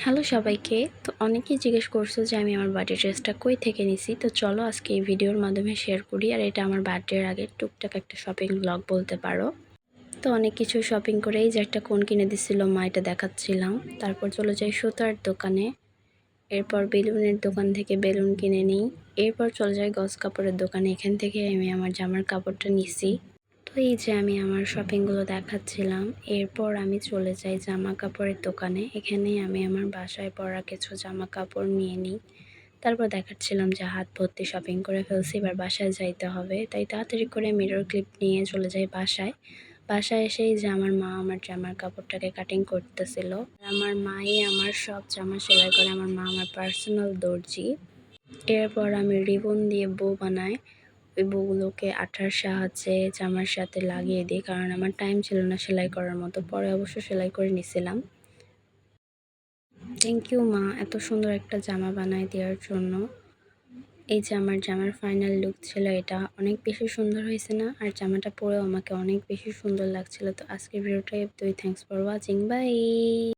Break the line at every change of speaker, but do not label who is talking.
Hello সবাইকে। তো অনেকেই জিজ্ঞেস করছো যে আমি আমার বার্থডে ড্রেসটা কই থেকে নিছি। তো চলো আজকে এই ভিডিওর মাধ্যমে শেয়ার করি। আর এটা আমার বার্থডের আগে টুকটাক একটা শপিং ব্লগ বলতে পারো। তো অনেক কিছু শপিং করে এই যে একটা কোন কিনে দিছিল মা, এটা দেখাচ্ছিলাম। তারপর চলে যাই সুতার দোকানে, এরপর বেলুনের দোকান থেকে বেলুন কিনে নিই। এরপর চলে যাই গজ কাপড়ের দোকানে, এখান থেকে আমি আমার জামার কাপড়টা নিছি। তো এই যে আমি আমার শপিংগুলো দেখাচ্ছিলাম। এরপর আমি চলে যাই জামা কাপড়ের দোকানে, এখানেই আমি আমার বাসায় পরা কিছু জামা কাপড় নিয়ে নিই। তারপর দেখাচ্ছিলাম যে হাত ভর্তি শপিং করে ফেলছি, এবার বাসায় যাইতে হবে, তাই তাড়াতাড়ি করে মিরর ক্লিপ নিয়ে চলে যাই বাসায়। বাসায় এসেই যে আমার মা আমার জামার কাপড়টাকে কাটিং করতেছিল। আমার মাই আমার সব জামা সেলাই করে, আমার মা আমার পার্সোনাল দর্জি। এরপর আমি রিবন দিয়ে বো বানাই, ওই বউগুলোকে আঠার সাহায্যে জামার সাথে লাগিয়ে দিই, কারণ আমার টাইম ছিল না সেলাই করার মতো। পরে অবশ্য সেলাই করে নিছিলাম। থ্যাংক ইউ মা, এত সুন্দর একটা জামা বানায় দেওয়ার জন্য। এই যে আমার জামার ফাইনাল লুক ছিল এটা, অনেক বেশি সুন্দর হয়েছে না? আর জামাটা পরেও আমাকে অনেক বেশি সুন্দর লাগছিল। তো আজকের ভিডিওটা এতই, থ্যাংকস ফর ওয়াচিং, বাই।